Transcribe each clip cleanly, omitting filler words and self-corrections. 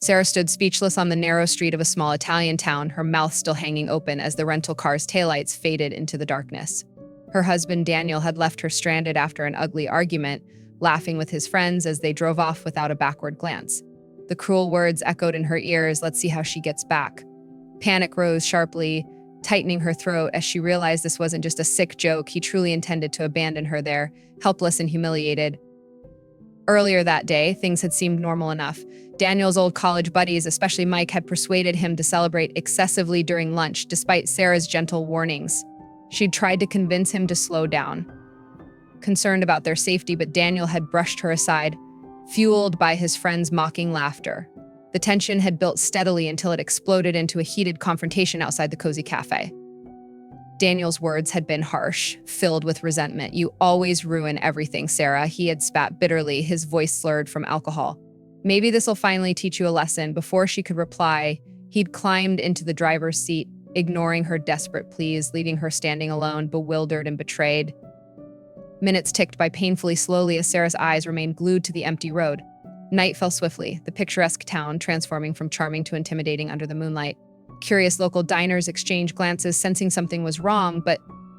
Sarah stood speechless on the narrow street of a small Italian town, her mouth still hanging open as the rental car's taillights faded into the darkness. Her husband, Daniel, had left her stranded after an ugly argument, laughing with his friends as they drove off without a backward glance. The cruel words echoed in her ears, "Let's see how she gets back." Panic rose sharply, tightening her throat as she realized this wasn't just a sick joke. He truly intended to abandon her there, helpless and humiliated. Earlier that day, things had seemed normal enough. Daniel's old college buddies, especially Mike, had persuaded him to celebrate excessively during lunch, despite Sarah's gentle warnings. She'd tried to convince him to slow down, concerned about their safety, but Daniel had brushed her aside, fueled by his friends' mocking laughter. The tension had built steadily until it exploded into a heated confrontation outside the cozy cafe. Daniel's words had been harsh, filled with resentment. "You always ruin everything, Sarah," he had spat bitterly, his voice slurred from alcohol. "Maybe this'll finally teach you a lesson." Before she could reply, he'd climbed into the driver's seat, ignoring her desperate pleas, leaving her standing alone, bewildered and betrayed. Minutes ticked by painfully slowly as Sarah's eyes remained glued to the empty road. Night fell swiftly, the picturesque town transforming from charming to intimidating under the moonlight. Curious local diners exchanged glances, sensing something was wrong, but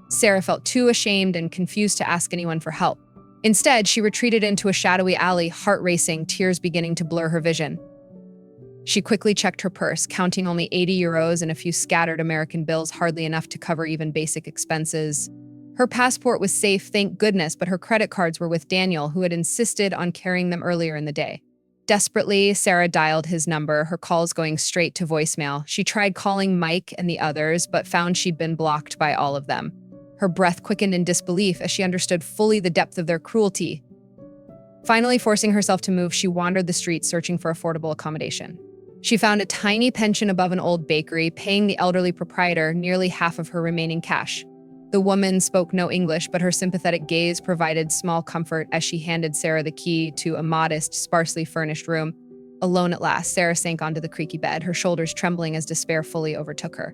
Sarah felt too ashamed and confused to ask anyone for help. Instead, she retreated into a shadowy alley, heart racing, tears beginning to blur her vision. She quickly checked her purse, counting only 80 euros and a few scattered American bills, hardly enough to cover even basic expenses. Her passport was safe, thank goodness, but her credit cards were with Daniel, who had insisted on carrying them earlier in the day. Desperately, Sarah dialed his number, her calls going straight to voicemail. She tried calling Mike and the others, but found she'd been blocked by all of them. Her breath quickened in disbelief as she understood fully the depth of their cruelty. Finally, forcing herself to move, she wandered the streets searching for affordable accommodation. She found a tiny pension above an old bakery, paying the elderly proprietor nearly half of her remaining cash. The woman spoke no English, but her sympathetic gaze provided small comfort as she handed Sarah the key to a modest, sparsely furnished room. Alone at last, Sarah sank onto the creaky bed, her shoulders trembling as despair fully overtook her.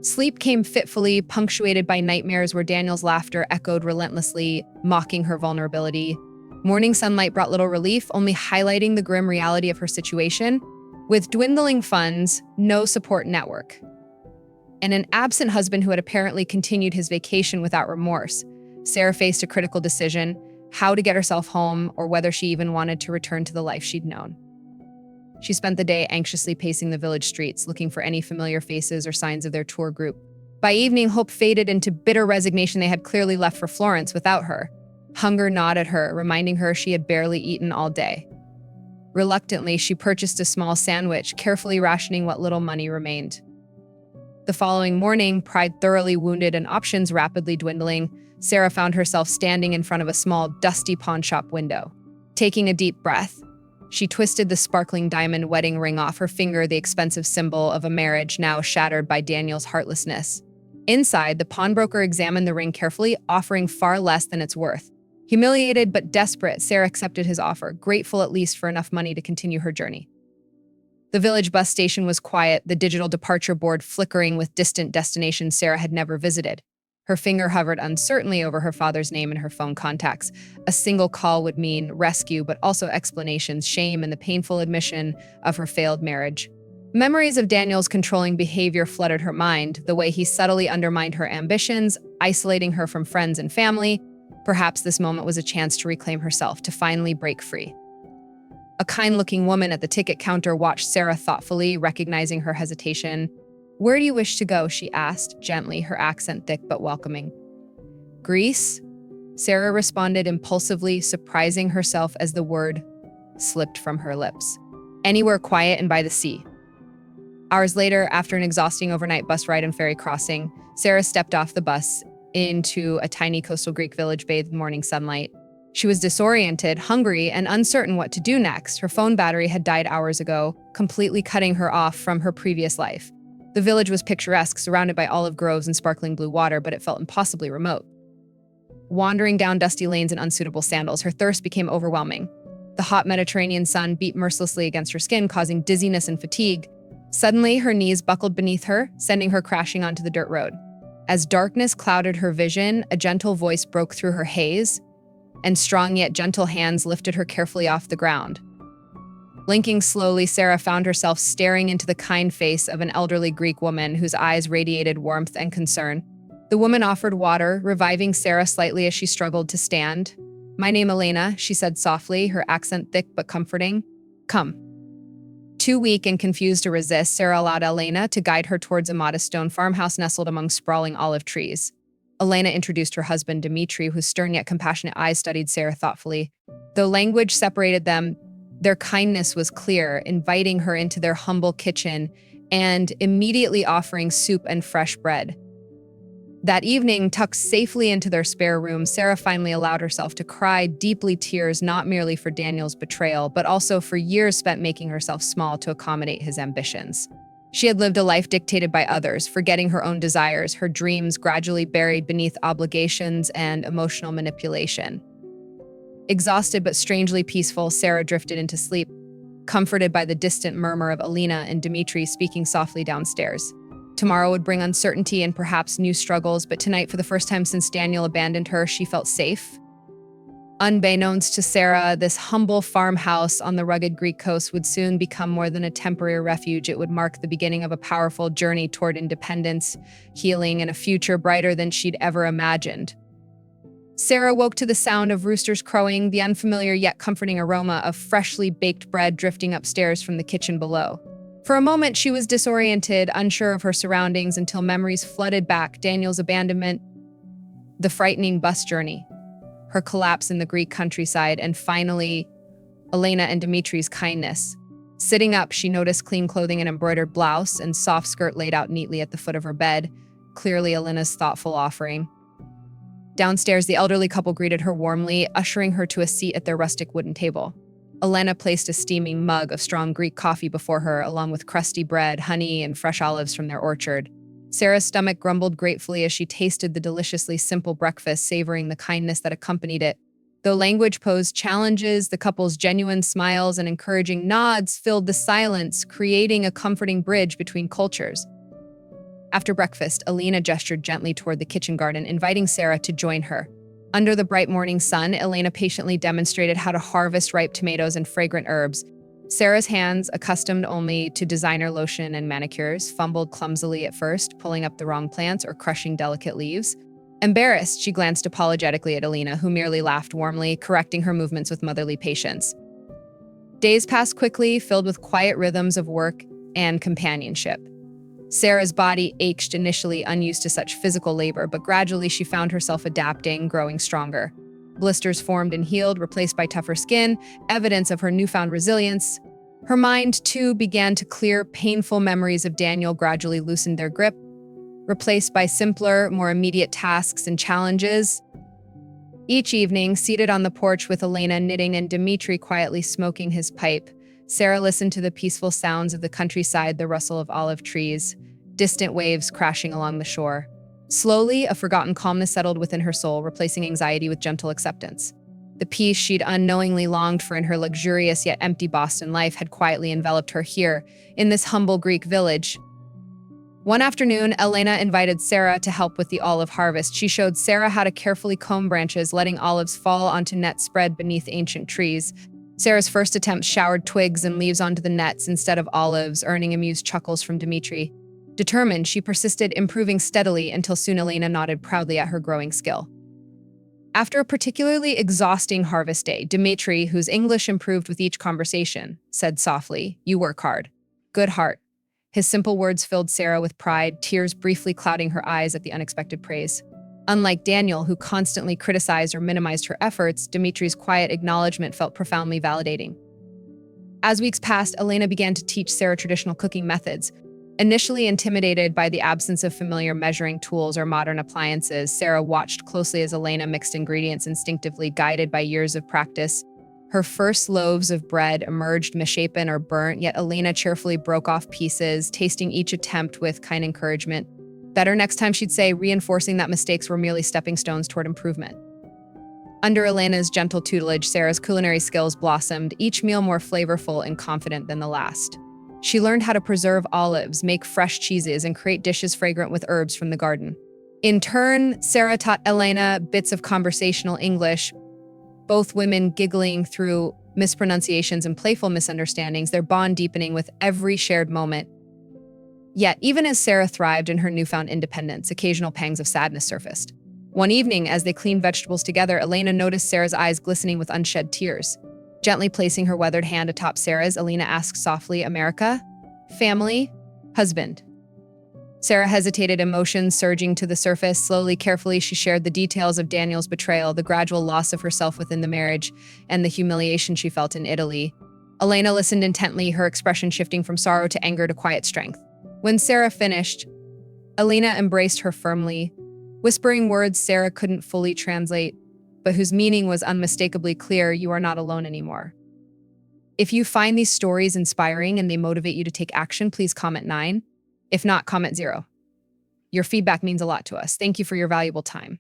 Sleep came fitfully, punctuated by nightmares where Daniel's laughter echoed relentlessly, mocking her vulnerability. Morning sunlight brought little relief, only highlighting the grim reality of her situation. With dwindling funds, no support network, and an absent husband who had apparently continued his vacation without remorse, Sarah faced a critical decision: how to get herself home, or whether she even wanted to return to the life she'd known. She spent the day anxiously pacing the village streets, looking for any familiar faces or signs of their tour group. By evening, hope faded into bitter resignation. They had clearly left for Florence without her. Hunger gnawed at her, reminding her she had barely eaten all day. Reluctantly, she purchased a small sandwich, carefully rationing what little money remained. The following morning, pride thoroughly wounded and options rapidly dwindling, Sarah found herself standing in front of a small, dusty pawnshop window. Taking a deep breath, she twisted the sparkling diamond wedding ring off her finger, the expensive symbol of a marriage now shattered by Daniel's heartlessness. Inside, the pawnbroker examined the ring carefully, offering far less than its worth. Humiliated but desperate, Sarah accepted his offer, grateful at least for enough money to continue her journey. The village bus station was quiet, the digital departure board flickering with distant destinations Sarah had never visited. Her finger hovered uncertainly over her father's name and her phone contacts. A single call would mean rescue, but also explanations, shame, and the painful admission of her failed marriage. Memories of Daniel's controlling behavior flooded her mind, the way he subtly undermined her ambitions, isolating her from friends and family. Perhaps this moment was a chance to reclaim herself, to finally break free. A kind-looking woman at the ticket counter watched Sarah thoughtfully, recognizing her hesitation. "Where do you wish to go?" she asked, gently, her accent thick but welcoming. "Greece?" Sarah responded impulsively, surprising herself as the word slipped from her lips. "Anywhere quiet and by the sea." Hours later, after an exhausting overnight bus ride and ferry crossing, Sarah stepped off the bus into a tiny coastal Greek village bathed in morning sunlight. She was disoriented, hungry, and uncertain what to do next. Her phone battery had died hours ago, completely cutting her off from her previous life. The village was picturesque, surrounded by olive groves and sparkling blue water, but it felt impossibly remote. Wandering down dusty lanes in unsuitable sandals, her thirst became overwhelming. The hot Mediterranean sun beat mercilessly against her skin, causing dizziness and fatigue. Suddenly, her knees buckled beneath her, sending her crashing onto the dirt road. As darkness clouded her vision, a gentle voice broke through her haze, and strong yet gentle hands lifted her carefully off the ground. Blinking slowly, Sarah found herself staring into the kind face of an elderly Greek woman whose eyes radiated warmth and concern. The woman offered water, reviving Sarah slightly as she struggled to stand. "My name Elena," she said softly, her accent thick but comforting. "Come." Too weak and confused to resist, Sarah allowed Elena to guide her towards a modest stone farmhouse nestled among sprawling olive trees. Elena introduced her husband, Dmitri, whose stern yet compassionate eyes studied Sarah thoughtfully. Though language separated them, their kindness was clear, inviting her into their humble kitchen and immediately offering soup and fresh bread. That evening, tucked safely into their spare room, Sarah finally allowed herself to cry deeply tears, not merely for Daniel's betrayal, but also for years spent making herself small to accommodate his ambitions. She had lived a life dictated by others, forgetting her own desires, her dreams gradually buried beneath obligations and emotional manipulation. Exhausted but strangely peaceful, Sarah drifted into sleep, comforted by the distant murmur of Elena and Dmitri speaking softly downstairs. Tomorrow would bring uncertainty and perhaps new struggles, but tonight, for the first time since Daniel abandoned her, she felt safe. Unbeknownst to Sarah, this humble farmhouse on the rugged Greek coast would soon become more than a temporary refuge. It would mark the beginning of a powerful journey toward independence, healing, and a future brighter than she'd ever imagined. Sarah woke to the sound of roosters crowing, the unfamiliar yet comforting aroma of freshly baked bread drifting upstairs from the kitchen below. For a moment, she was disoriented, unsure of her surroundings, until memories flooded back: Daniel's abandonment, the frightening bus journey, her collapse in the Greek countryside, and finally, Elena and Dimitri's kindness. Sitting up, she noticed clean clothing, an embroidered blouse, and soft skirt laid out neatly at the foot of her bed, clearly Elena's thoughtful offering. Downstairs, the elderly couple greeted her warmly, ushering her to a seat at their rustic wooden table. Elena placed a steaming mug of strong Greek coffee before her, along with crusty bread, honey, and fresh olives from their orchard. Sarah's stomach grumbled gratefully as she tasted the deliciously simple breakfast, savoring the kindness that accompanied it. Though language posed challenges, the couple's genuine smiles and encouraging nods filled the silence, creating a comforting bridge between cultures. After breakfast, Elena gestured gently toward the kitchen garden, inviting Sarah to join her. Under the bright morning sun, Elena patiently demonstrated how to harvest ripe tomatoes and fragrant herbs. Sarah's hands, accustomed only to designer lotion and manicures, fumbled clumsily at first, pulling up the wrong plants or crushing delicate leaves. Embarrassed, she glanced apologetically at Elena, who merely laughed warmly, correcting her movements with motherly patience. Days passed quickly, filled with quiet rhythms of work and companionship. Sarah's body ached initially, unused to such physical labor, but gradually she found herself adapting, growing stronger. Blisters formed and healed, replaced by tougher skin, evidence of her newfound resilience. Her mind, too, began to clear. Painful memories of Daniel gradually loosened their grip, replaced by simpler, more immediate tasks and challenges. Each evening, seated on the porch with Elena knitting and Dmitri quietly smoking his pipe, Sarah listened to the peaceful sounds of the countryside, the rustle of olive trees, distant waves crashing along the shore. Slowly, a forgotten calmness settled within her soul, replacing anxiety with gentle acceptance. The peace she'd unknowingly longed for in her luxurious yet empty Boston life had quietly enveloped her here, in this humble Greek village. One afternoon, Elena invited Sarah to help with the olive harvest. She showed Sarah how to carefully comb branches, letting olives fall onto nets spread beneath ancient trees. Sarah's first attempt showered twigs and leaves onto the nets instead of olives, earning amused chuckles from Dmitri. Determined, she persisted, improving steadily until soon Elena nodded proudly at her growing skill. After a particularly exhausting harvest day, Dmitri, whose English improved with each conversation, said softly, "You work hard. Good heart." His simple words filled Sarah with pride, tears briefly clouding her eyes at the unexpected praise. Unlike Daniel, who constantly criticized or minimized her efforts, Dimitri's quiet acknowledgement felt profoundly validating. As weeks passed, Elena began to teach Sarah traditional cooking methods. Initially intimidated by the absence of familiar measuring tools or modern appliances, Sarah watched closely as Elena mixed ingredients instinctively, guided by years of practice. Her first loaves of bread emerged misshapen or burnt, yet Elena cheerfully broke off pieces, tasting each attempt with kind encouragement. Better next time, she'd say, reinforcing that mistakes were merely stepping stones toward improvement. Under Elena's gentle tutelage, Sarah's culinary skills blossomed, each meal more flavorful and confident than the last. She learned how to preserve olives, make fresh cheeses, and create dishes fragrant with herbs from the garden. In turn, Sarah taught Elena bits of conversational English, both women giggling through mispronunciations, and playful misunderstandings, their bond deepening with every shared moment. Yet, even as Sarah thrived in her newfound independence, occasional pangs of sadness surfaced. One evening, as they cleaned vegetables together, Elena noticed Sarah's eyes glistening with unshed tears. Gently placing her weathered hand atop Sarah's, Elena asked softly, "America? Family? Husband?" Sarah hesitated, emotions surging to the surface. Slowly, carefully, she shared the details of Daniel's betrayal, the gradual loss of herself within the marriage, and the humiliation she felt in Italy. Elena listened intently, her expression shifting from sorrow to anger to quiet strength. When Sarah finished, Elena embraced her firmly, whispering words Sarah couldn't fully translate, but whose meaning was unmistakably clear: "You are not alone anymore." If you find these stories inspiring and they motivate you to take action, please comment 9. If not, comment 0. Your feedback means a lot to us. Thank you for your valuable time.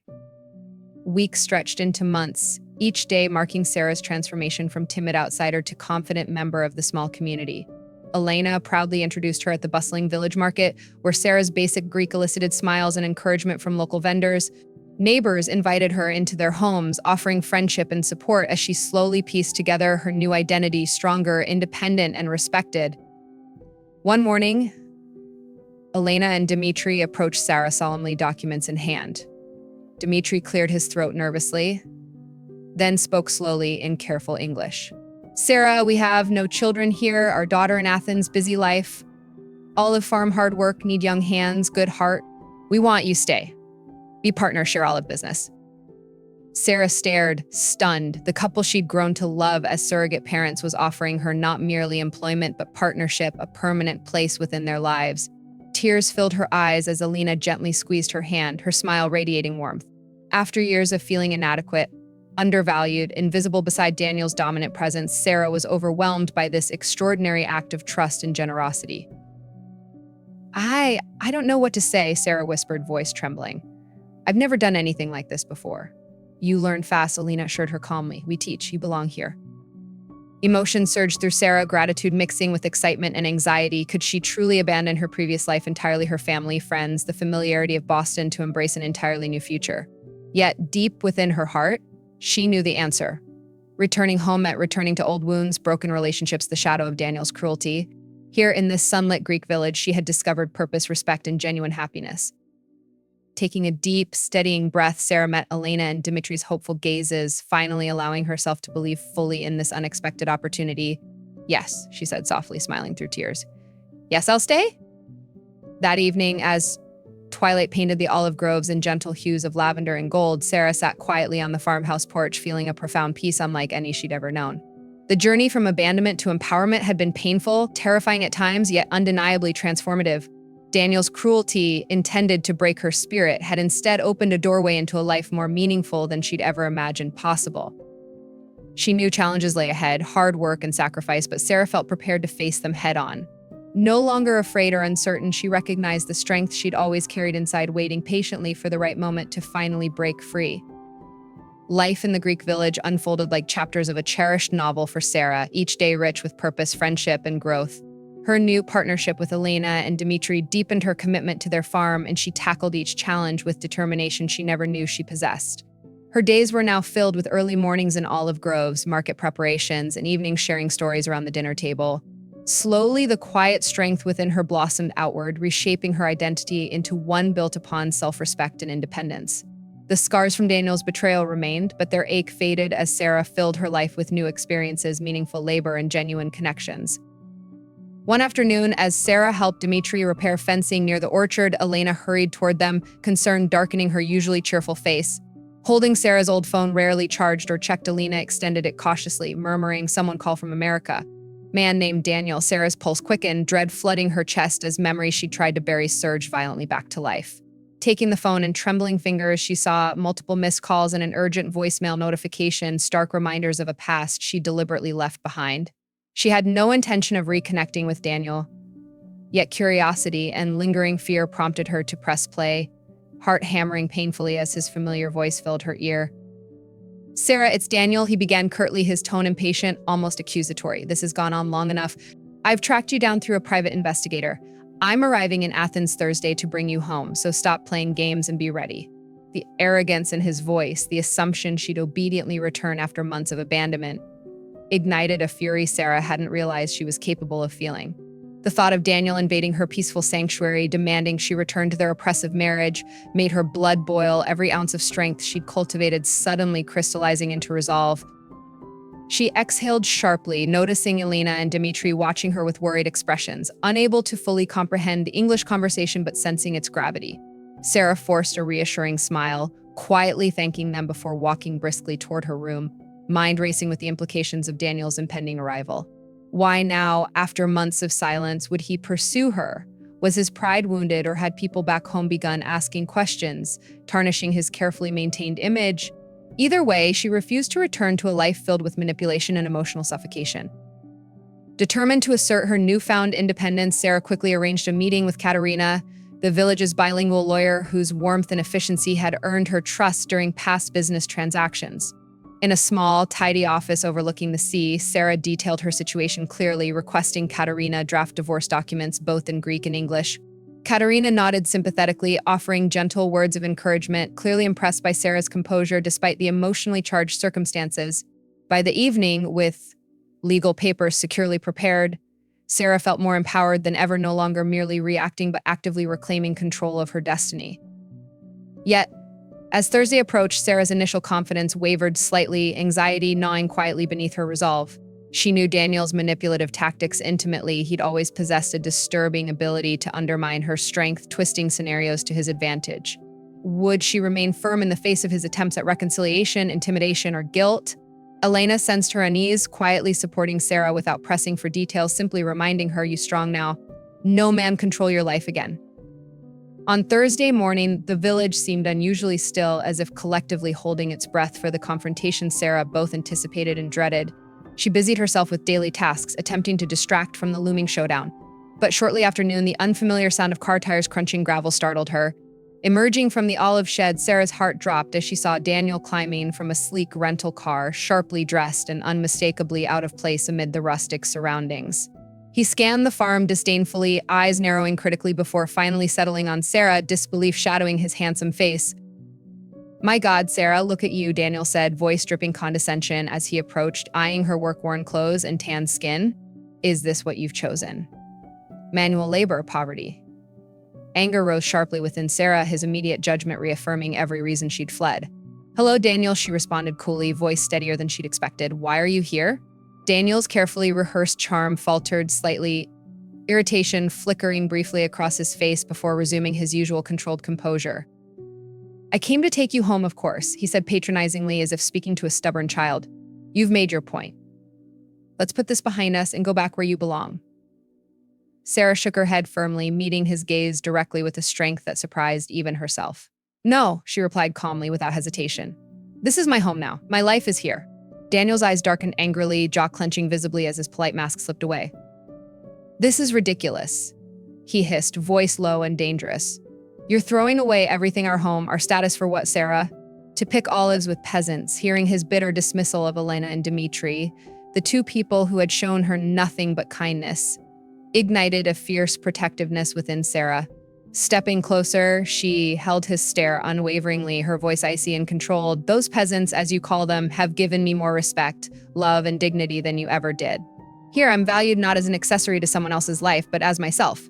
Weeks stretched into months, each day marking Sarah's transformation from timid outsider to confident member of the small community. Elena proudly introduced her at the bustling village market, where Sarah's basic Greek elicited smiles and encouragement from local vendors. Neighbors invited her into their homes, offering friendship and support as she slowly pieced together her new identity, stronger, independent, and respected. One morning, Elena and Dmitri approached Sarah solemnly, documents in hand. Dmitri cleared his throat nervously, then spoke slowly in careful English. "Sarah, we have no children here. Our daughter in Athens, busy life. Olive farm, hard work, need young hands, good heart. We want you stay. Be partner, share olive business." Sarah stared, stunned. The couple she'd grown to love as surrogate parents was offering her not merely employment, but partnership, a permanent place within their lives. Tears filled her eyes as Elena gently squeezed her hand, her smile radiating warmth. After years of feeling inadequate, undervalued, invisible beside Daniel's dominant presence, Sarah was overwhelmed by this extraordinary act of trust and generosity. I don't know what to say," Sarah whispered, voice trembling. "I've never done anything like this before." "You learn fast," Elena assured her calmly. "We teach, you belong here." Emotion surged through Sarah, gratitude mixing with excitement and anxiety. Could she truly abandon her previous life entirely, her family, friends, the familiarity of Boston, to embrace an entirely new future? Yet, deep within her heart, she knew the answer. Returning home meant returning to old wounds, broken relationships, the shadow of Daniel's cruelty. Here in this sunlit Greek village, she had discovered purpose, respect, and genuine happiness. Taking a deep, steadying breath, Sarah met Elena and Dimitri's hopeful gazes, finally allowing herself to believe fully in this unexpected opportunity. "Yes," she said softly, smiling through tears. "Yes, I'll stay?" That evening, as twilight painted the olive groves in gentle hues of lavender and gold, Sarah sat quietly on the farmhouse porch, feeling a profound peace unlike any she'd ever known. The journey from abandonment to empowerment had been painful, terrifying at times, yet undeniably transformative. Daniel's cruelty, intended to break her spirit, had instead opened a doorway into a life more meaningful than she'd ever imagined possible. She knew challenges lay ahead, hard work and sacrifice, but Sarah felt prepared to face them head-on. No longer afraid or uncertain, she recognized the strength she'd always carried inside, waiting patiently for the right moment to finally break free. Life in the Greek village unfolded like chapters of a cherished novel for Sarah, each day rich with purpose, friendship, and growth. Her new partnership with Elena and Dmitri deepened her commitment to their farm, and she tackled each challenge with determination she never knew she possessed. Her days were now filled with early mornings in olive groves, market preparations, and evenings sharing stories around the dinner table. Slowly, the quiet strength within her blossomed outward, reshaping her identity into one built upon self-respect and independence. The scars from Daniel's betrayal remained, but their ache faded as Sarah filled her life with new experiences, meaningful labor, and genuine connections. One afternoon, as Sarah helped Dmitri repair fencing near the orchard, Elena hurried toward them, concern darkening her usually cheerful face. Holding Sarah's old phone, rarely charged or checked, Elena extended it cautiously, murmuring, "Someone call from America." Man named Daniel. Sarah's pulse quickened, dread flooding her chest as memories she tried to bury surged violently back to life. Taking the phone in trembling fingers, she saw multiple missed calls and an urgent voicemail notification, stark reminders of a past she deliberately left behind. She had no intention of reconnecting with Daniel, yet curiosity and lingering fear prompted her to press play, heart hammering painfully as his familiar voice filled her ear. "Sarah, it's Daniel," he began curtly, his tone impatient, almost accusatory. "This has gone on long enough. I've tracked you down through a private investigator. I'm arriving in Athens Thursday to bring you home, so stop playing games and be ready." The arrogance in his voice, the assumption she'd obediently return after months of abandonment. ignited a fury Sarah hadn't realized she was capable of feeling. The thought of Daniel invading her peaceful sanctuary, demanding she return to their oppressive marriage, made her blood boil, every ounce of strength she'd cultivated suddenly crystallizing into resolve. She exhaled sharply, noticing Elena and Dmitri watching her with worried expressions, unable to fully comprehend English conversation but sensing its gravity. Sarah forced a reassuring smile, quietly thanking them before walking briskly toward her room, mind racing with the implications of Daniel's impending arrival. Why now, after months of silence, would he pursue her? Was his pride wounded, or had people back home begun asking questions, tarnishing his carefully maintained image? Either way, she refused to return to a life filled with manipulation and emotional suffocation. Determined to assert her newfound independence, Sarah quickly arranged a meeting with Katerina, the village's bilingual lawyer whose warmth and efficiency had earned her trust during past business transactions. In a small, tidy office overlooking the sea, Sarah detailed her situation clearly, requesting Katerina draft divorce documents both in Greek and English. Katerina nodded sympathetically, offering gentle words of encouragement, clearly impressed by Sarah's composure despite the emotionally charged circumstances. By the evening, with legal papers securely prepared, Sarah felt more empowered than ever, no longer merely reacting but actively reclaiming control of her destiny. Yet, as Thursday approached, Sarah's initial confidence wavered slightly, anxiety gnawing quietly beneath her resolve. She knew Daniel's manipulative tactics intimately. He'd always possessed a disturbing ability to undermine her strength, twisting scenarios to his advantage. Would she remain firm in the face of his attempts at reconciliation, intimidation, or guilt? Elena sensed her unease, quietly supporting Sarah without pressing for details, simply reminding her, "You strong now. No man control your life again." On Thursday morning, the village seemed unusually still, as if collectively holding its breath for the confrontation Sarah both anticipated and dreaded. She busied herself with daily tasks, attempting to distract from the looming showdown. But shortly after noon, the unfamiliar sound of car tires crunching gravel startled her. Emerging from the olive shed, Sarah's heart dropped as she saw Daniel climbing from a sleek rental car, sharply dressed and unmistakably out of place amid the rustic surroundings. He scanned the farm disdainfully, eyes narrowing critically before finally settling on Sarah, disbelief shadowing his handsome face. "My God, Sarah, look at you," Daniel said, voice dripping condescension as he approached, eyeing her work-worn clothes and tanned skin. "Is this what you've chosen? Manual labor, poverty?" Anger rose sharply within Sarah, his immediate judgment reaffirming every reason she'd fled. "Hello, Daniel," she responded coolly, voice steadier than she'd expected. "Why are you here?" Daniel's carefully rehearsed charm faltered slightly, irritation flickering briefly across his face before resuming his usual controlled composure. "I came to take you home, of course," he said patronizingly, as if speaking to a stubborn child. "You've made your point. Let's put this behind us and go back where you belong." Sarah shook her head firmly, meeting his gaze directly with a strength that surprised even herself. "No," she replied calmly without hesitation. "This is my home now. My life is here." Daniel's eyes darkened angrily, jaw clenching visibly as his polite mask slipped away. "This is ridiculous," he hissed, voice low and dangerous. "You're throwing away everything, our home, our status, for what, Sarah? To pick olives with peasants." Hearing his bitter dismissal of Elena and Dmitri, the two people who had shown her nothing but kindness, ignited a fierce protectiveness within Sarah. Stepping closer, she held his stare unwaveringly, her voice icy and controlled. "Those peasants, as you call them, have given me more respect, love, and dignity than you ever did. Here, I'm valued not as an accessory to someone else's life, but as myself."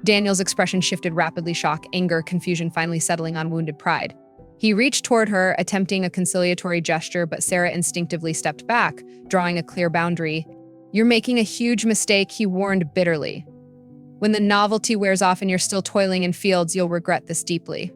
Daniel's expression shifted rapidly, shock, anger, confusion finally settling on wounded pride. He reached toward her, attempting a conciliatory gesture, but Sarah instinctively stepped back, drawing a clear boundary. "You're making a huge mistake," he warned bitterly. "When the novelty wears off and you're still toiling in fields, you'll regret this deeply."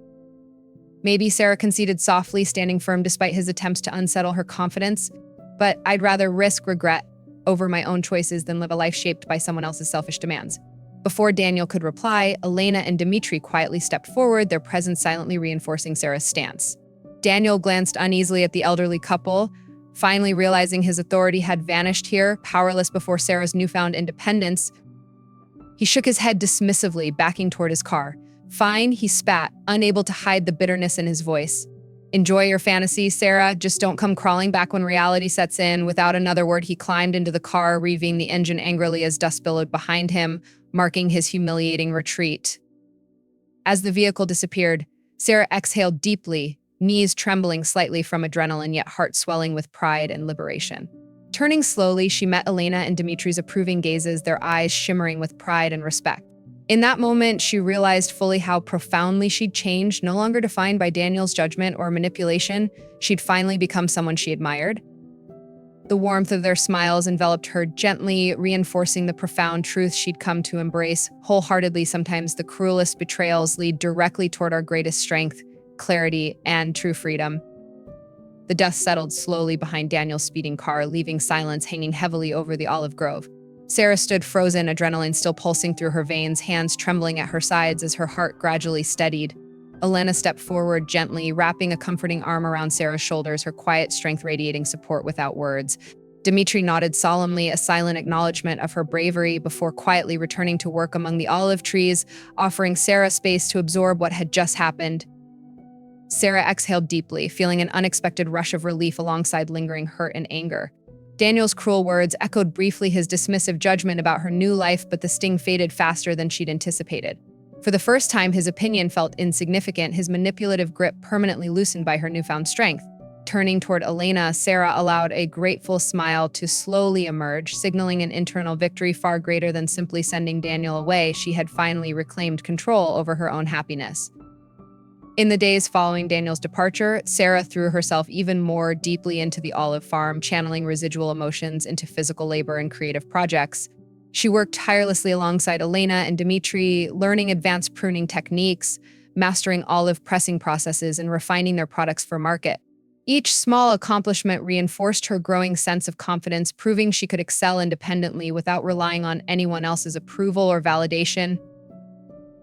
Maybe, Sarah conceded softly, standing firm despite his attempts to unsettle her confidence. "But I'd rather risk regret over my own choices than live a life shaped by someone else's selfish demands." Before Daniel could reply, Elena and Dmitri quietly stepped forward, their presence silently reinforcing Sarah's stance. Daniel glanced uneasily at the elderly couple, finally realizing his authority had vanished here, powerless before Sarah's newfound independence. He shook his head dismissively, backing toward his car. "Fine," he spat, unable to hide the bitterness in his voice. "Enjoy your fantasy, Sarah. Just don't come crawling back when reality sets in." Without another word, he climbed into the car, revving the engine angrily as dust billowed behind him, marking his humiliating retreat. As the vehicle disappeared, Sarah exhaled deeply, knees trembling slightly from adrenaline, yet heart swelling with pride and liberation. Turning slowly, she met Elena and Dimitri's approving gazes, their eyes shimmering with pride and respect. In that moment, she realized fully how profoundly she'd changed, no longer defined by Daniel's judgment or manipulation. She'd finally become someone she admired. The warmth of their smiles enveloped her gently, reinforcing the profound truth she'd come to embrace wholeheartedly. Sometimes the cruelest betrayals lead directly toward our greatest strength, clarity, and true freedom. The dust settled slowly behind Daniel's speeding car, leaving silence hanging heavily over the olive grove. Sarah stood frozen, adrenaline still pulsing through her veins, hands trembling at her sides as her heart gradually steadied. Elena stepped forward gently, wrapping a comforting arm around Sarah's shoulders, her quiet strength radiating support without words. Dimitri nodded solemnly, a silent acknowledgement of her bravery before quietly returning to work among the olive trees, offering Sarah space to absorb what had just happened. Sarah exhaled deeply, feeling an unexpected rush of relief alongside lingering hurt and anger. Daniel's cruel words echoed briefly his dismissive judgment about her new life, but the sting faded faster than she'd anticipated. For the first time, his opinion felt insignificant, his manipulative grip permanently loosened by her newfound strength. Turning toward Elena, Sarah allowed a grateful smile to slowly emerge, signaling an internal victory far greater than simply sending Daniel away. She had finally reclaimed control over her own happiness. In the days following Daniel's departure, Sarah threw herself even more deeply into the olive farm, channeling residual emotions into physical labor and creative projects. She worked tirelessly alongside Elena and Dimitri, learning advanced pruning techniques, mastering olive pressing processes, and refining their products for market. Each small accomplishment reinforced her growing sense of confidence, proving she could excel independently without relying on anyone else's approval or validation.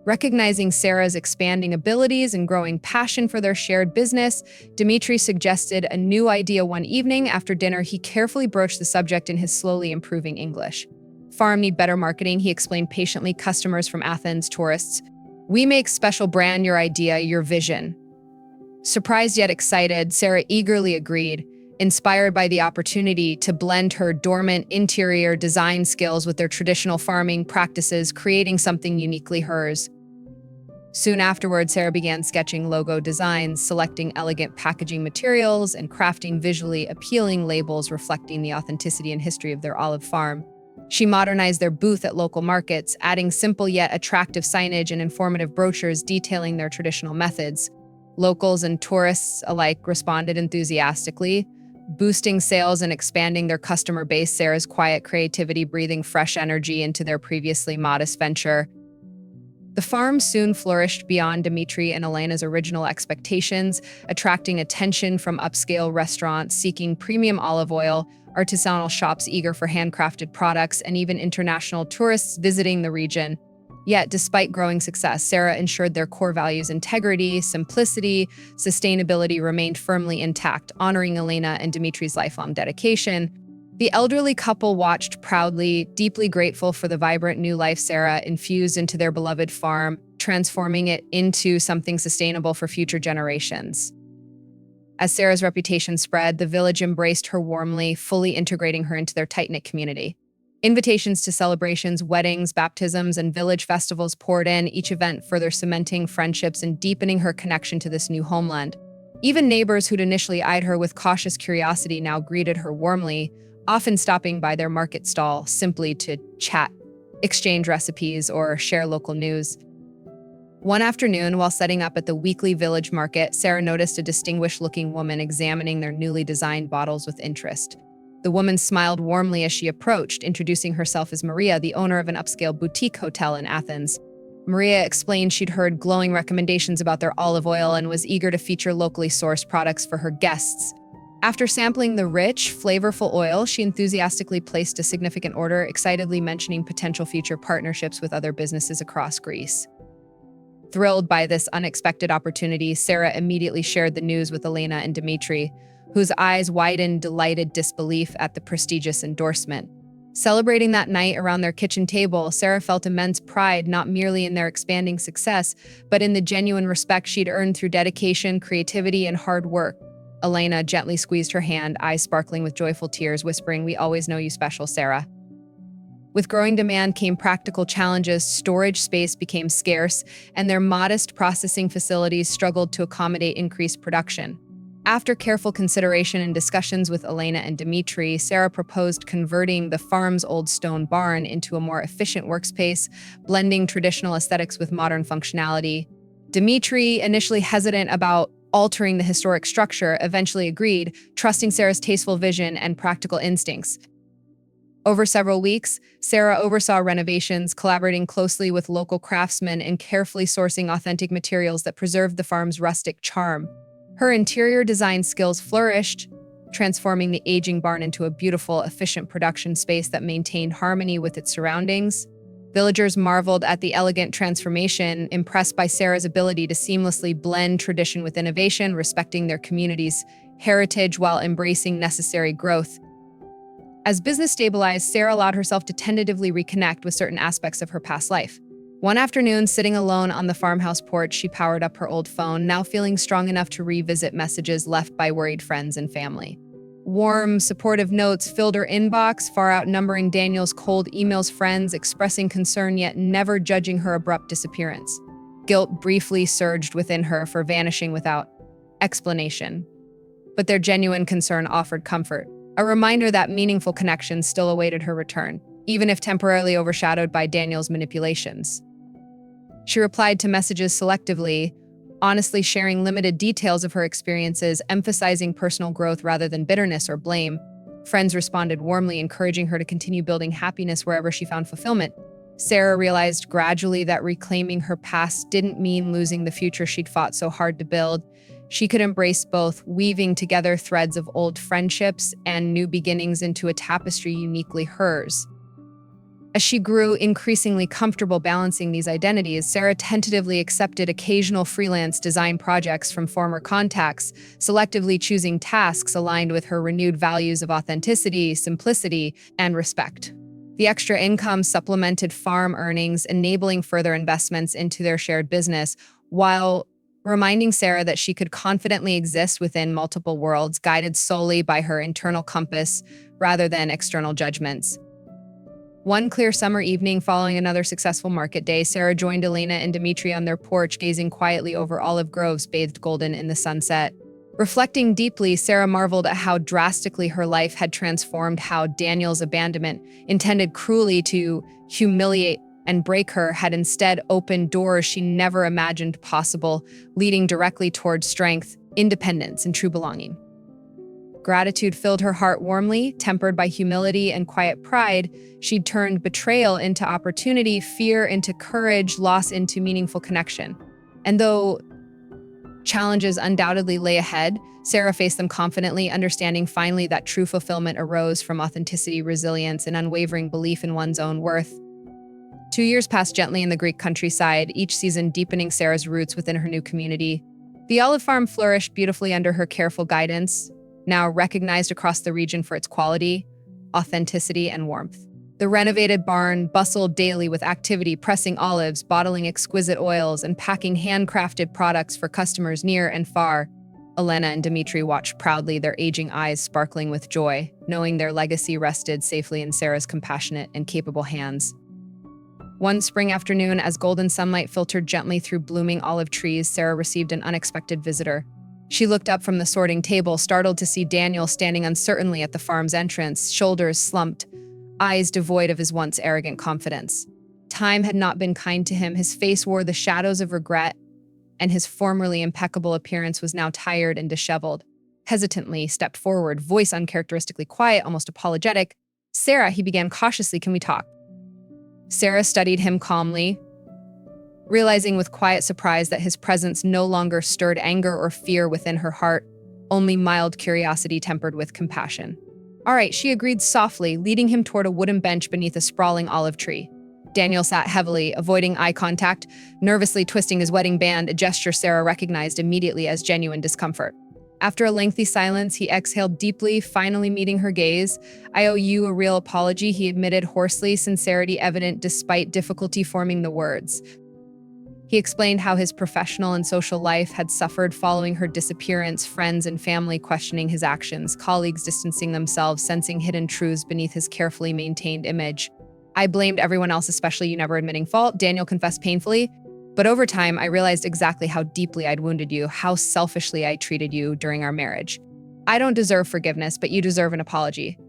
Recognizing Sarah's expanding abilities and growing passion for their shared business, Dimitri suggested a new idea one evening. After dinner, he carefully broached the subject in his slowly improving English. Farm need better marketing, he explained patiently. Customers from Athens, tourists. We make special brand your idea, your vision. Surprised yet excited, Sarah eagerly agreed, inspired by the opportunity to blend her dormant interior design skills with their traditional farming practices, creating something uniquely hers. Soon afterward, Sarah began sketching logo designs, selecting elegant packaging materials, and crafting visually appealing labels reflecting the authenticity and history of their olive farm. She modernized their booth at local markets, adding simple yet attractive signage and informative brochures detailing their traditional methods. Locals and tourists alike responded enthusiastically, boosting sales and expanding their customer base. Sarah's quiet creativity breathing fresh energy into their previously modest venture. The farm soon flourished beyond Dimitri and Elena's original expectations, attracting attention from upscale restaurants seeking premium olive oil, artisanal shops eager for handcrafted products, and even international tourists visiting the region. Yet, despite growing success, Sarah ensured their core values, integrity, simplicity, sustainability remained firmly intact, honoring Elena and Dimitri's lifelong dedication. The elderly couple watched proudly, deeply grateful for the vibrant new life Sarah infused into their beloved farm, transforming it into something sustainable for future generations. As Sarah's reputation spread, the village embraced her warmly, fully integrating her into their tight-knit community. Invitations to celebrations, weddings, baptisms, and village festivals poured in, each event further cementing friendships and deepening her connection to this new homeland. Even neighbors who'd initially eyed her with cautious curiosity now greeted her warmly, often stopping by their market stall simply to chat, exchange recipes, or share local news. One afternoon, while setting up at the weekly village market, Sarah noticed a distinguished-looking woman examining their newly designed bottles with interest. The woman smiled warmly as she approached, introducing herself as Maria, the owner of an upscale boutique hotel in Athens. Maria explained she'd heard glowing recommendations about their olive oil and was eager to feature locally sourced products for her guests. After sampling the rich, flavorful oil, she enthusiastically placed a significant order, excitedly mentioning potential future partnerships with other businesses across Greece. Thrilled by this unexpected opportunity, Sarah immediately shared the news with Elena and Dimitri, whose eyes widened delighted disbelief at the prestigious endorsement. Celebrating that night around their kitchen table, Sarah felt immense pride not merely in their expanding success, but in the genuine respect she'd earned through dedication, creativity, and hard work. Elena gently squeezed her hand, eyes sparkling with joyful tears, whispering, "We always know you special, Sarah." With growing demand came practical challenges. Storage space became scarce, and their modest processing facilities struggled to accommodate increased production. After careful consideration and discussions with Elena and Dmitri, Sarah proposed converting the farm's old stone barn into a more efficient workspace, blending traditional aesthetics with modern functionality. Dmitri, initially hesitant about altering the historic structure, eventually agreed, trusting Sarah's tasteful vision and practical instincts. Over several weeks, Sarah oversaw renovations, collaborating closely with local craftsmen and carefully sourcing authentic materials that preserved the farm's rustic charm. Her interior design skills flourished, transforming the aging barn into a beautiful, efficient production space that maintained harmony with its surroundings. Villagers marveled at the elegant transformation, impressed by Sarah's ability to seamlessly blend tradition with innovation, respecting their community's heritage while embracing necessary growth. As business stabilized, Sarah allowed herself to tentatively reconnect with certain aspects of her past life. One afternoon, sitting alone on the farmhouse porch, she powered up her old phone, now feeling strong enough to revisit messages left by worried friends and family. Warm, supportive notes filled her inbox, far outnumbering Daniel's cold emails, friends expressing concern yet never judging her abrupt disappearance. Guilt briefly surged within her for vanishing without explanation. But their genuine concern offered comfort, a reminder that meaningful connections still awaited her return, even if temporarily overshadowed by Daniel's manipulations. She replied to messages selectively, honestly sharing limited details of her experiences, emphasizing personal growth rather than bitterness or blame. Friends responded warmly, encouraging her to continue building happiness wherever she found fulfillment. Sarah realized gradually that reclaiming her past didn't mean losing the future she'd fought so hard to build. She could embrace both, weaving together threads of old friendships and new beginnings into a tapestry uniquely hers. As she grew increasingly comfortable balancing these identities, Sarah tentatively accepted occasional freelance design projects from former contacts, selectively choosing tasks aligned with her renewed values of authenticity, simplicity, and respect. The extra income supplemented farm earnings, enabling further investments into their shared business, while reminding Sarah that she could confidently exist within multiple worlds, guided solely by her internal compass rather than external judgments. One clear summer evening following another successful market day, Sarah joined Elena and Dmitri on their porch, gazing quietly over olive groves bathed golden in the sunset. Reflecting deeply, Sarah marveled at how drastically her life had transformed, how Daniel's abandonment, intended cruelly to humiliate and break her, had instead opened doors she never imagined possible, leading directly toward strength, independence, and true belonging. Gratitude filled her heart warmly, tempered by humility and quiet pride. She'd turned betrayal into opportunity, fear into courage, loss into meaningful connection. And though challenges undoubtedly lay ahead, Sarah faced them confidently, understanding finally that true fulfillment arose from authenticity, resilience, and unwavering belief in one's own worth. 2 years passed gently in the Greek countryside, each season deepening Sarah's roots within her new community. The olive farm flourished beautifully under her careful guidance, now recognized across the region for its quality, authenticity, and warmth. The renovated barn bustled daily with activity, pressing olives, bottling exquisite oils, and packing handcrafted products for customers near and far. Elena and Dmitri watched proudly, their aging eyes sparkling with joy, knowing their legacy rested safely in Sarah's compassionate and capable hands. One spring afternoon, as golden sunlight filtered gently through blooming olive trees, Sarah received an unexpected visitor. She looked up from the sorting table, startled to see Daniel standing uncertainly at the farm's entrance, shoulders slumped, eyes devoid of his once arrogant confidence. Time had not been kind to him. His face wore the shadows of regret, and his formerly impeccable appearance was now tired and disheveled. Hesitantly stepped forward, voice uncharacteristically quiet, almost apologetic. "Sarah," he began cautiously, "can we talk?" Sarah studied him calmly, realizing with quiet surprise that his presence no longer stirred anger or fear within her heart, only mild curiosity tempered with compassion. "All right," she agreed softly, leading him toward a wooden bench beneath a sprawling olive tree. Daniel sat heavily, avoiding eye contact, nervously twisting his wedding band, a gesture Sarah recognized immediately as genuine discomfort. After a lengthy silence, he exhaled deeply, finally meeting her gaze. "I owe you a real apology," he admitted hoarsely, sincerity evident despite difficulty forming the words. He explained how his professional and social life had suffered following her disappearance, friends and family questioning his actions, colleagues distancing themselves, sensing hidden truths beneath his carefully maintained image. "I blamed everyone else, especially you, never admitting fault," Daniel confessed painfully. But over time, I realized exactly how deeply I'd wounded you, how selfishly I treated you during our marriage. I don't deserve forgiveness, but you deserve an apology."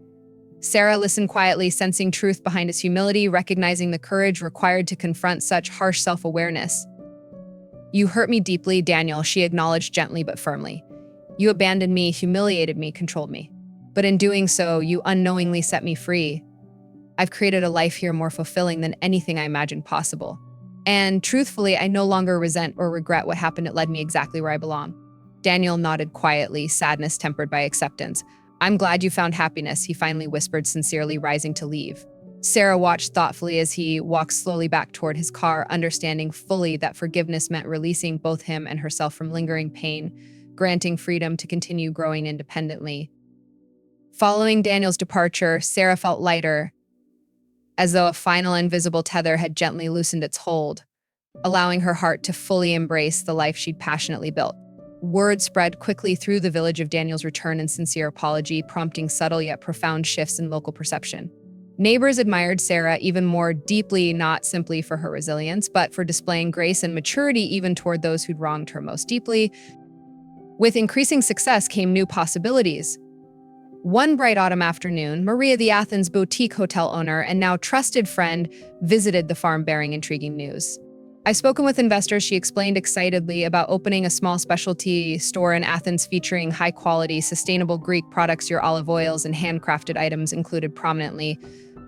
Sarah listened quietly, sensing truth behind his humility, recognizing the courage required to confront such harsh self-awareness. "You hurt me deeply, Daniel," she acknowledged gently but firmly. "You abandoned me, humiliated me, controlled me. But in doing so, you unknowingly set me free. I've created a life here more fulfilling than anything I imagined possible. And truthfully, I no longer resent or regret what happened. It led me exactly where I belong." Daniel nodded quietly, sadness tempered by acceptance. "I'm glad you found happiness," he finally whispered, sincerely, rising to leave. Sarah watched thoughtfully as he walked slowly back toward his car, understanding fully that forgiveness meant releasing both him and herself from lingering pain, granting freedom to continue growing independently. Following Daniel's departure, Sarah felt lighter, as though a final invisible tether had gently loosened its hold, allowing her heart to fully embrace the life she'd passionately built. Word spread quickly through the village of Daniel's return and sincere apology, prompting subtle yet profound shifts in local perception. Neighbors admired Sarah even more deeply, not simply for her resilience, but for displaying grace and maturity even toward those who'd wronged her most deeply. With increasing success came new possibilities. One bright autumn afternoon, Maria, the Athens boutique hotel owner and now trusted friend, visited the farm bearing intriguing news. "I've spoken with investors," she explained excitedly, "about opening a small specialty store in Athens featuring high-quality, sustainable Greek products. Your olive oils and handcrafted items included prominently,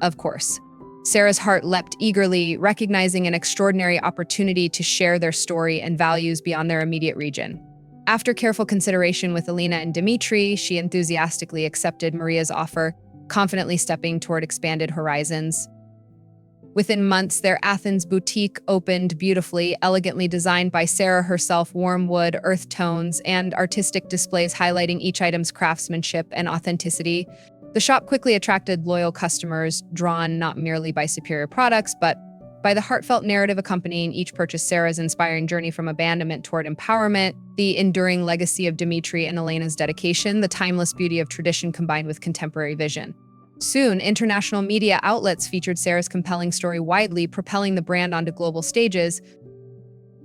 of course." Sarah's heart leapt eagerly, recognizing an extraordinary opportunity to share their story and values beyond their immediate region. After careful consideration with Elena and Dimitri, she enthusiastically accepted Maria's offer, confidently stepping toward expanded horizons. Within months, their Athens boutique opened beautifully, elegantly designed by Sarah herself, warm wood, earth tones, and artistic displays highlighting each item's craftsmanship and authenticity. The shop quickly attracted loyal customers, drawn not merely by superior products, but by the heartfelt narrative accompanying each purchase. Sarah's inspiring journey from abandonment toward empowerment, the enduring legacy of Dimitri and Elena's dedication, the timeless beauty of tradition combined with contemporary vision. Soon, international media outlets featured Sarah's compelling story widely, propelling the brand onto global stages.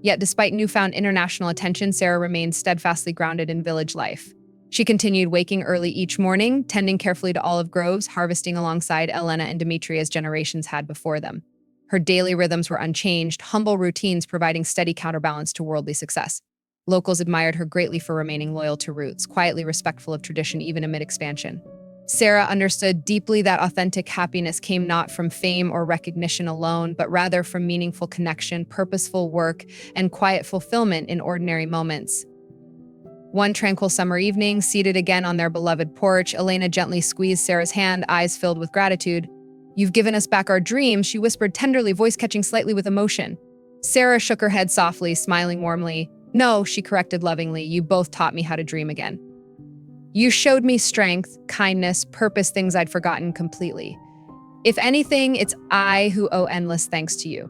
Yet despite newfound international attention, Sarah remained steadfastly grounded in village life. She continued waking early each morning, tending carefully to olive groves, harvesting alongside Elena and Dimitri as generations had before them. Her daily rhythms were unchanged, humble routines providing steady counterbalance to worldly success. Locals admired her greatly for remaining loyal to roots, quietly respectful of tradition even amid expansion. Sarah understood deeply that authentic happiness came not from fame or recognition alone, but rather from meaningful connection, purposeful work, and quiet fulfillment in ordinary moments. One tranquil summer evening, seated again on their beloved porch, Elena gently squeezed Sarah's hand, eyes filled with gratitude. "You've given us back our dreams," she whispered tenderly, voice catching slightly with emotion. Sarah shook her head softly, smiling warmly. "No," she corrected lovingly, "you both taught me how to dream again. You showed me strength, kindness, purpose, things I'd forgotten completely. If anything, it's I who owe endless thanks to you."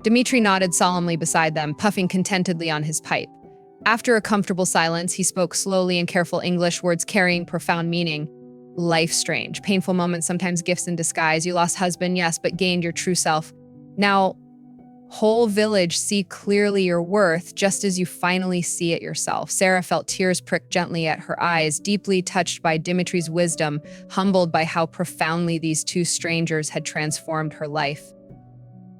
Dimitri nodded solemnly beside them, puffing contentedly on his pipe. After a comfortable silence, he spoke slowly in careful English, words carrying profound meaning. "Life's strange. Painful moments, sometimes gifts in disguise. You lost husband, yes, but gained your true self. Now, whole village see clearly your worth, just as you finally see it yourself." Sarah felt tears prick gently at her eyes, deeply touched by Dimitri's wisdom, humbled by how profoundly these two strangers had transformed her life.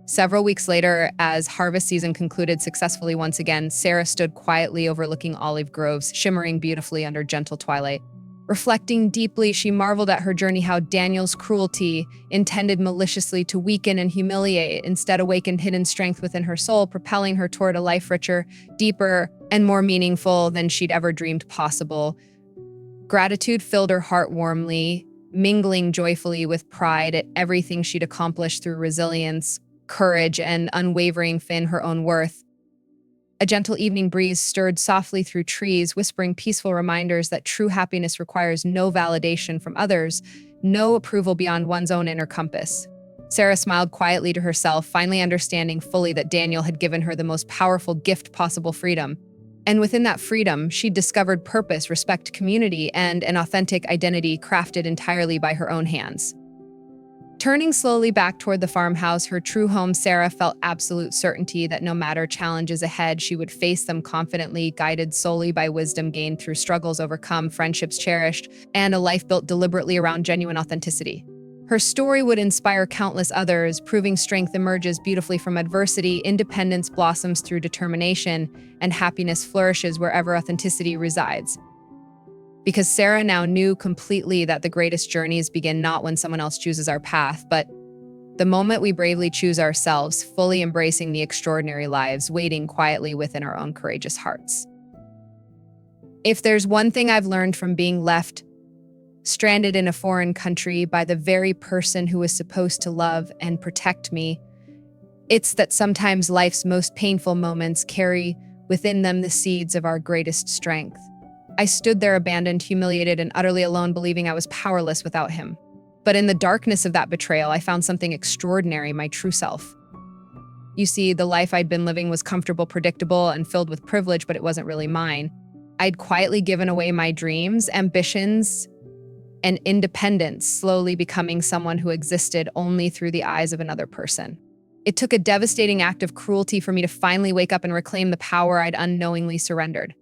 Several weeks later, as harvest season concluded successfully once again, Sarah stood quietly overlooking olive groves, shimmering beautifully under gentle twilight. Reflecting deeply, she marveled at her journey, how Daniel's cruelty, intended maliciously to weaken and humiliate, instead awakened hidden strength within her soul, propelling her toward a life richer, deeper, and more meaningful than she'd ever dreamed possible. Gratitude filled her heart warmly, mingling joyfully with pride at everything she'd accomplished through resilience, courage, and unwavering faith in her own worth. A gentle evening breeze stirred softly through trees, whispering peaceful reminders that true happiness requires no validation from others, no approval beyond one's own inner compass. Sarah smiled quietly to herself, finally understanding fully that Daniel had given her the most powerful gift possible, freedom. And within that freedom, she discovered purpose, respect, community, and an authentic identity crafted entirely by her own hands. Turning slowly back toward the farmhouse, her true home, Sarah felt absolute certainty that no matter challenges ahead, she would face them confidently, guided solely by wisdom gained through struggles overcome, friendships cherished, and a life built deliberately around genuine authenticity. Her story would inspire countless others, proving strength emerges beautifully from adversity, independence blossoms through determination, and happiness flourishes wherever authenticity resides. Because Sarah now knew completely that the greatest journeys begin not when someone else chooses our path, but the moment we bravely choose ourselves, fully embracing the extraordinary lives waiting quietly within our own courageous hearts. If there's one thing I've learned from being left stranded in a foreign country by the very person who was supposed to love and protect me, it's that sometimes life's most painful moments carry within them the seeds of our greatest strength. I stood there abandoned, humiliated, and utterly alone, believing I was powerless without him. But in the darkness of that betrayal, I found something extraordinary, my true self. You see, the life I'd been living was comfortable, predictable, and filled with privilege, but it wasn't really mine. I'd quietly given away my dreams, ambitions, and independence, slowly becoming someone who existed only through the eyes of another person. It took a devastating act of cruelty for me to finally wake up and reclaim the power I'd unknowingly surrendered.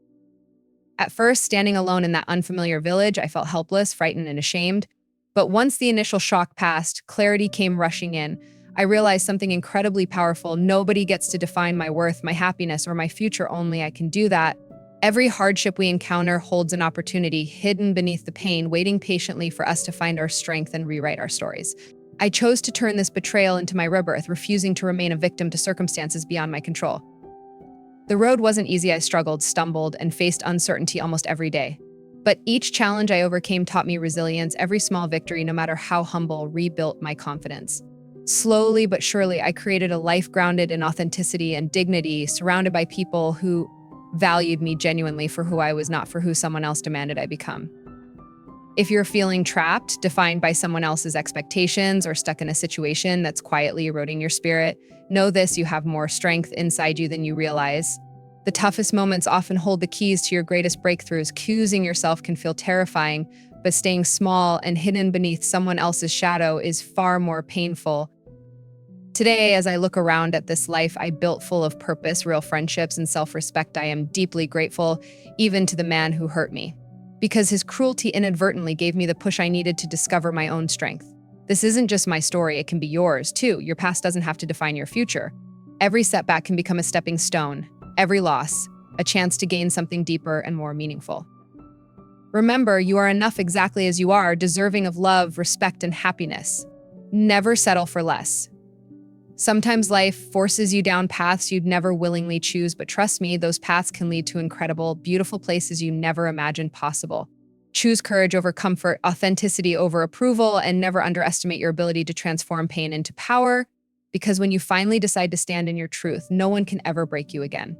At first, standing alone in that unfamiliar village, I felt helpless, frightened, and ashamed. But once the initial shock passed, clarity came rushing in. I realized something incredibly powerful. Nobody gets to define my worth, my happiness, or my future. Only I can do that. Every hardship we encounter holds an opportunity hidden beneath the pain, waiting patiently for us to find our strength and rewrite our stories. I chose to turn this betrayal into my rebirth, refusing to remain a victim to circumstances beyond my control. The road wasn't easy. I struggled, stumbled, and faced uncertainty almost every day. But each challenge I overcame taught me resilience. Every small victory, no matter how humble, rebuilt my confidence. Slowly but surely, I created a life grounded in authenticity and dignity, surrounded by people who valued me genuinely for who I was, not for who someone else demanded I become. If you're feeling trapped, defined by someone else's expectations, or stuck in a situation that's quietly eroding your spirit, know this: you have more strength inside you than you realize. The toughest moments often hold the keys to your greatest breakthroughs. Accusing yourself can feel terrifying, but staying small and hidden beneath someone else's shadow is far more painful. Today, as I look around at this life I built full of purpose, real friendships, and self-respect, I am deeply grateful, even to the man who hurt me, because his cruelty inadvertently gave me the push I needed to discover my own strength. This isn't just my story, it can be yours too. Your past doesn't have to define your future. Every setback can become a stepping stone, every loss, a chance to gain something deeper and more meaningful. Remember, you are enough exactly as you are, deserving of love, respect, and happiness. Never settle for less. Sometimes life forces you down paths you'd never willingly choose, but trust me, those paths can lead to incredible, beautiful places you never imagined possible. Choose courage over comfort, authenticity over approval, and never underestimate your ability to transform pain into power, because when you finally decide to stand in your truth, no one can ever break you again.